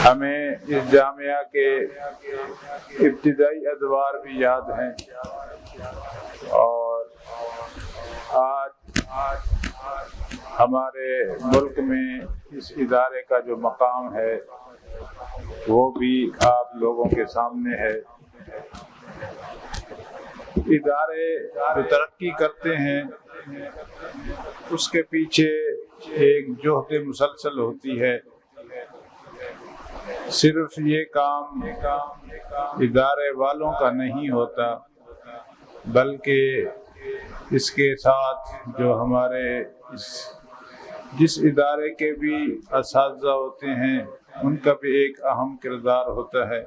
ہمیں اس جامعہ کے ابتدائی ادوار بھی یاد ہیں، اور آج ہمارے ملک میں اس ادارے کا جو مقام ہے وہ بھی آپ لوگوں کے سامنے ہے۔ ادارے جو ترقی کرتے ہیں اس کے پیچھے ایک جہد مسلسل ہوتی ہے۔ صرف یہ کام ادارے والوں کا نہیں ہوتا، بلکہ اس کے ساتھ جو ہمارے جس ادارے کے بھی اساتذہ ہوتے ہیں ان کا بھی ایک اہم کردار ہوتا ہے۔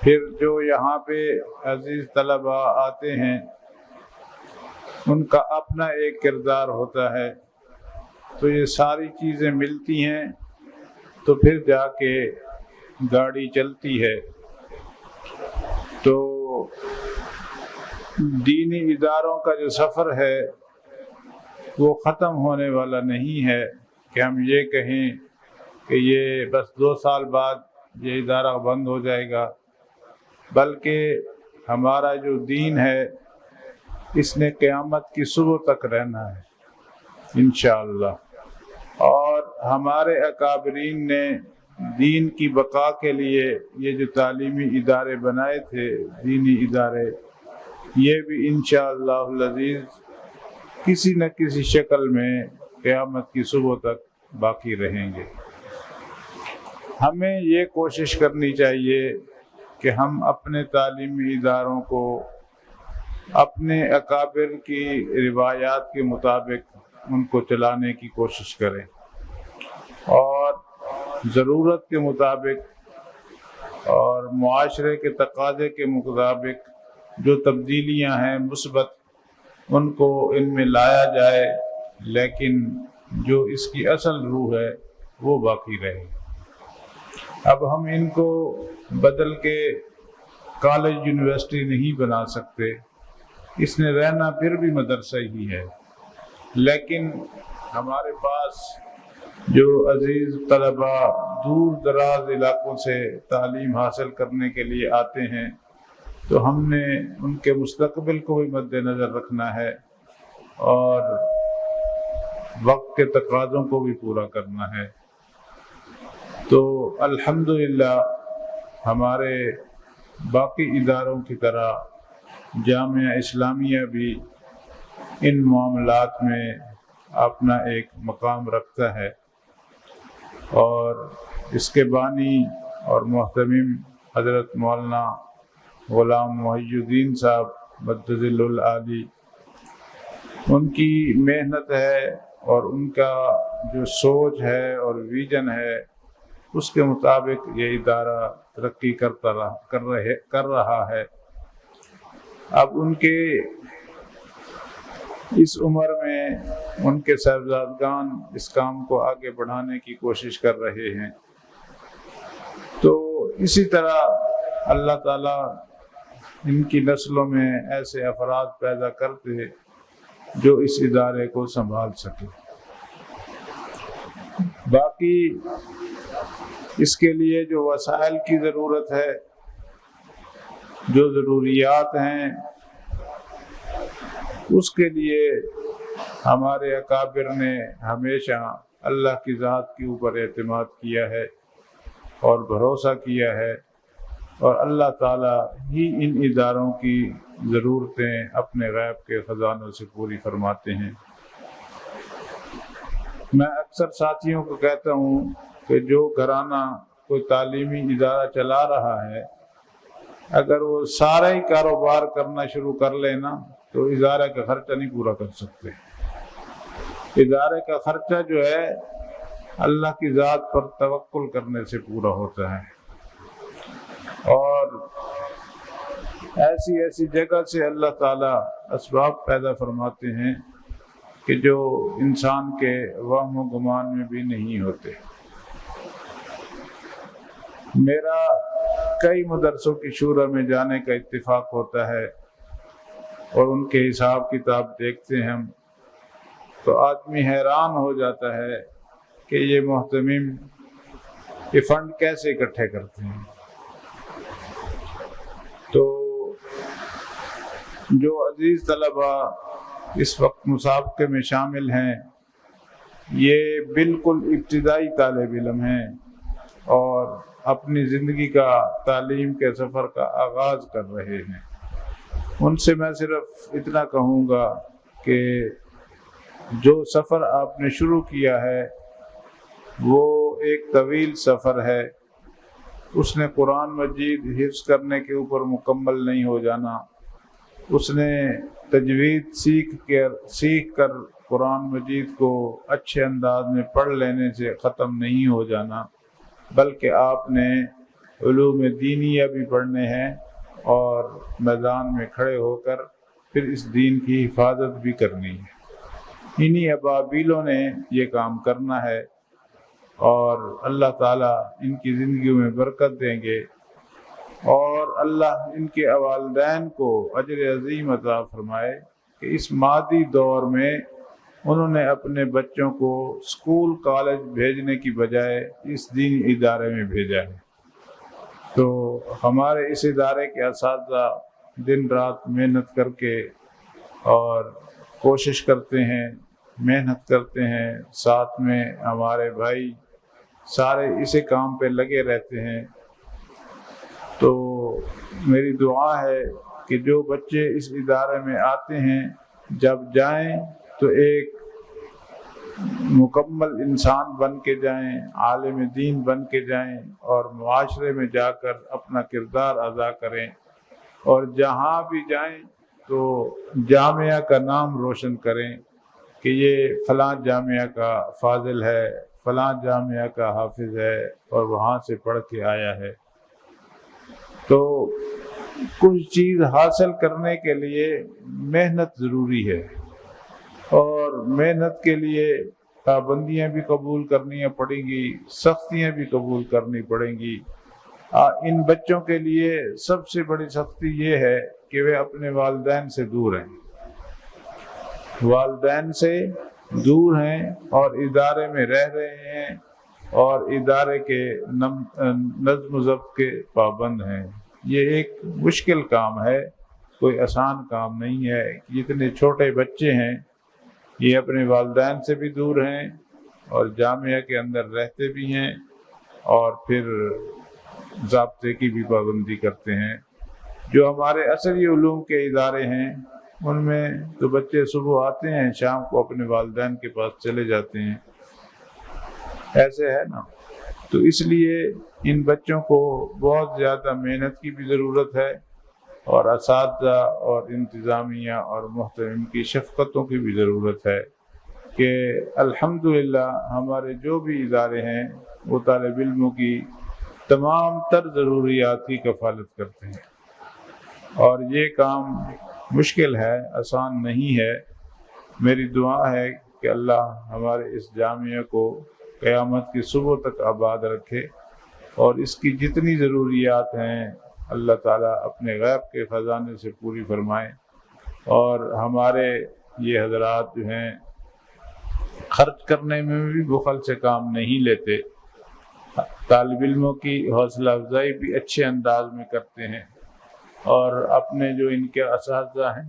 پھر جو یہاں پہ عزیز طلباء آتے ہیں ان کا اپنا ایک کردار ہوتا ہے، تو یہ ساری چیزیں ملتی ہیں تو پھر جا کے گاڑی چلتی ہے۔ تو دینی اداروں کا جو سفر ہے وہ ختم ہونے والا نہیں ہے کہ ہم یہ کہیں کہ یہ بس 2 سال بعد یہ ادارہ بند ہو جائے گا، بلکہ ہمارا جو دین ہے اس نے قیامت کی صبح تک رہنا ہے انشاءاللہ۔ اور ہمارے اکابرین نے دین کی بقا کے لیے یہ جو تعلیمی ادارے بنائے تھے، دینی ادارے، یہ بھی انشاءاللہ العزیز کسی نہ کسی شکل میں قیامت کی صبح تک باقی رہیں گے۔ ہمیں یہ کوشش کرنی چاہیے کہ ہم اپنے تعلیمی اداروں کو اپنے اکابر کی روایات کے مطابق ان کو چلانے کی کوشش کریں، اور ضرورت کے مطابق اور معاشرے کے تقاضے کے مطابق جو تبدیلیاں ہیں مثبت، ان کو ان میں لایا جائے، لیکن جو اس کی اصل روح ہے وہ باقی رہے۔ اب ہم ان کو بدل کے کالج یونیورسٹی نہیں بنا سکتے، اس نے رہنا پھر بھی مدرسہ ہی ہے، لیکن ہمارے پاس جو عزیز طلباء دور دراز علاقوں سے تعلیم حاصل کرنے کے لیے آتے ہیں، تو ہم نے ان کے مستقبل کو بھی مد نظر رکھنا ہے اور وقت کے تقاضوں کو بھی پورا کرنا ہے۔ تو الحمدللہ ہمارے باقی اداروں کی طرح جامعہ اسلامیہ بھی ان معاملات میں اپنا ایک مقام رکھتا ہے، اور اس کے بانی اور محتمم حضرت مولانا غلام محی الدین صاحب مدظل العالی، ان کی محنت ہے اور ان کا جو سوچ ہے اور ویژن ہے اس کے مطابق یہ ادارہ ترقی کر رہا ہے۔ اب ان کے اس عمر میں ان کے صاحبزادگان اس کام کو آگے بڑھانے کی کوشش کر رہے ہیں، تو اسی طرح اللہ تعالیٰ ان کی نسلوں میں ایسے افراد پیدا کرتے جو اس ادارے کو سنبھال سکے۔ باقی اس کے لیے جو وسائل کی ضرورت ہے، جو ضروریات ہیں، اس کے لیے ہمارے اکابر نے ہمیشہ اللہ کی ذات کے اوپر اعتماد کیا ہے اور بھروسہ کیا ہے، اور اللہ تعالیٰ ہی ان اداروں کی ضرورتیں اپنے غیب کے خزانوں سے پوری فرماتے ہیں۔ میں اکثر ساتھیوں کو کہتا ہوں کہ جو گھرانہ کوئی تعلیمی ادارہ چلا رہا ہے، اگر وہ سارا ہی کاروبار کرنا شروع کر لینا تو ادارے کا خرچہ نہیں پورا کر سکتے۔ ادارے کا خرچہ جو ہے اللہ کی ذات پر توکل کرنے سے پورا ہوتا ہے، اور ایسی ایسی جگہ سے اللہ تعالیٰ اسباب پیدا فرماتے ہیں کہ جو انسان کے وہم و گمان میں بھی نہیں ہوتے۔ میرا کئی مدرسوں کی شورا میں جانے کا اتفاق ہوتا ہے، اور ان کے حساب کتاب دیکھتے ہیں ہم، تو آدمی حیران ہو جاتا ہے کہ یہ محتمم یہ فنڈ کیسے اکٹھے کرتے ہیں۔ تو جو عزیز طلبہ اس وقت مسابقے میں شامل ہیں، یہ بالکل ابتدائی طالب علم ہیں اور اپنی زندگی کا تعلیم کے سفر کا آغاز کر رہے ہیں۔ ان سے میں صرف اتنا کہوں گا کہ جو سفر آپ نے شروع کیا ہے وہ ایک طویل سفر ہے، اس نے قرآن مجید حفظ کرنے کے اوپر مکمل نہیں ہو جانا، اس نے تجوید سیکھ کر قرآن مجید کو اچھے انداز میں پڑھ لینے سے ختم نہیں ہو جانا، بلکہ آپ نے علوم دینیہ بھی پڑھنے ہیں اور میدان میں کھڑے ہو کر پھر اس دین کی حفاظت بھی کرنی ہے۔ انہی ابابیلوں نے یہ کام کرنا ہے اور اللہ تعالیٰ ان کی زندگیوں میں برکت دیں گے اور اللہ ان کے والدین کو اجر عظیم عطا فرمائے کہ اس مادی دور میں انہوں نے اپنے بچوں کو اسکول کالج بھیجنے کی بجائے اس دینی ادارے میں بھیجا ہے۔ تو ہمارے اس ادارے کے اساتذہ دن رات محنت کر کے اور کوشش کرتے ہیں، محنت کرتے ہیں، ساتھ میں ہمارے بھائی سارے اسی کام پہ لگے رہتے ہیں۔ تو میری دعا ہے کہ جو بچے اس ادارے میں آتے ہیں جب جائیں تو ایک مکمل انسان بن کے جائیں، عالم دین بن کے جائیں اور معاشرے میں جا کر اپنا کردار ادا کریں، اور جہاں بھی جائیں تو جامعہ کا نام روشن کریں کہ یہ فلاں جامعہ کا فاضل ہے، فلاں جامعہ کا حافظ ہے اور وہاں سے پڑھ کے آیا ہے۔ تو کچھ چیز حاصل کرنے کے لیے محنت ضروری ہے اور محنت کے لیے پابندیاں بھی قبول کرنی پڑیں گی، سختیاں بھی قبول کرنی پڑیں گی۔ ان بچوں کے لیے سب سے بڑی سختی یہ ہے کہ وہ اپنے والدین سے دور ہیں، والدین سے دور ہیں اور ادارے میں رہ رہے ہیں اور ادارے کے نظم و ضبط کے پابند ہیں۔ یہ ایک مشکل کام ہے، کوئی آسان کام نہیں ہے۔ جتنے چھوٹے بچے ہیں یہ اپنے والدین سے بھی دور ہیں اور جامعہ کے اندر رہتے بھی ہیں اور پھر ضابطے کی بھی پابندی کرتے ہیں۔ جو ہمارے عصری علوم کے ادارے ہیں ان میں تو بچے صبح آتے ہیں، شام کو اپنے والدین کے پاس چلے جاتے ہیں، ایسے ہے نا۔ تو اس لیے ان بچوں کو بہت زیادہ محنت کی بھی ضرورت ہے اور اساتذہ اور انتظامیہ اور محترم کی شفقتوں کی بھی ضرورت ہے کہ الحمدللہ ہمارے جو بھی ادارے ہیں وہ طالب علموں کی تمام تر ضروریات کی کفالت کرتے ہیں، اور یہ کام مشکل ہے، آسان نہیں ہے۔ میری دعا ہے کہ اللہ ہمارے اس جامعہ کو قیامت کی صبح تک آباد رکھے اور اس کی جتنی ضروریات ہیں اللہ تعالیٰ اپنے غیب کے خزانے سے پوری فرمائے، اور ہمارے یہ حضرات جو ہیں خرچ کرنے میں بھی بخل سے کام نہیں لیتے، طالب علموں کی حوصلہ افزائی بھی اچھے انداز میں کرتے ہیں، اور اپنے جو ان کے اساتذہ ہیں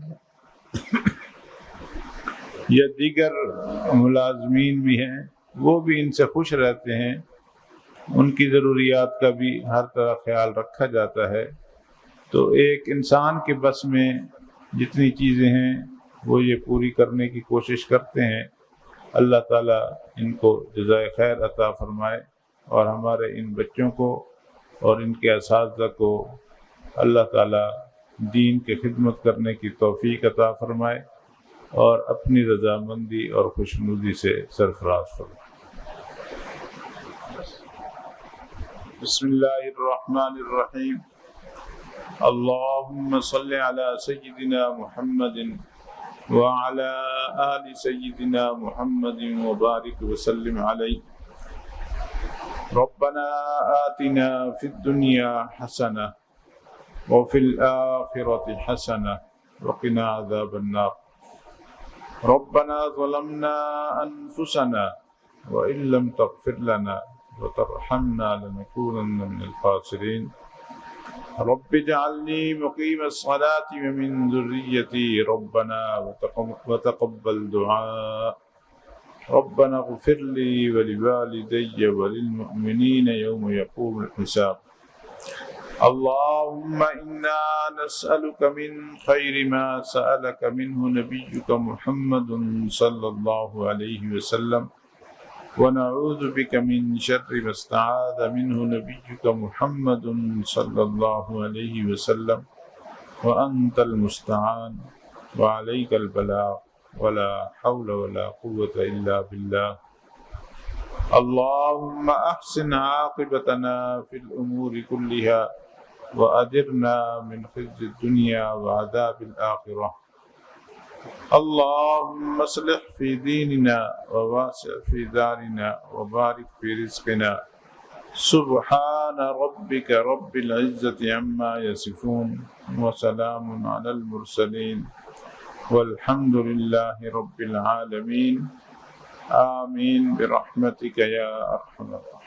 یا دیگر ملازمین بھی ہیں وہ بھی ان سے خوش رہتے ہیں، ان کی ضروریات کا بھی ہر طرح خیال رکھا جاتا ہے۔ تو ایک انسان کے بس میں جتنی چیزیں ہیں وہ یہ پوری کرنے کی کوشش کرتے ہیں۔ اللہ تعالیٰ ان کو جزائے خیر عطا فرمائے اور ہمارے ان بچوں کو اور ان کے اساتذہ کو اللہ تعالیٰ دین کی خدمت کرنے کی توفیق عطا فرمائے اور اپنی رضامندی اور خوشنودی سے سرفراز فرمائے۔ بسم اللہ الرحمن الرحیم۔ اللہم صلی علی سیدنا محمد وعلی آل سیدنا محمد وبارک وسلم علیہ۔ ربنا آتنا فی الدنیا حسنہ وفی الآخرۃ حسنہ وقنا عذاب النار۔ ربنا ظلمنا انفسنا وان لم تغفر لنا وترحمنا لنكونن من الخاسرين. رب اجعلني مقيم الصلاة ومن ذريتي ربنا وتقبل دعاء. ربنا اغفر لي ولوالدي وللمؤمنين يوم يقوم الحساب. اللهم إنا نسألك من خير ما سألك منه نبيك محمد صلى الله عليه وسلم، ونعوذ بك من شر ما استعاذ منه نبيك محمد صلى الله عليه وسلم، وأنت المستعان وعليك البلاغ ولا حول ولا قوة إلا بالله. اللهم أحسن عاقبتنا في الأمور كلها وأجرنا من خزي الدنيا وعذاب الآخرة. اللهم اصلح في ديننا وواسع في دارنا وبارك في رزقنا. سبحان ربك رب العزة عما يصفون وسلام على المرسلين والحمد لله رب العالمين. آمين برحمتك يا أرحم الراحمين.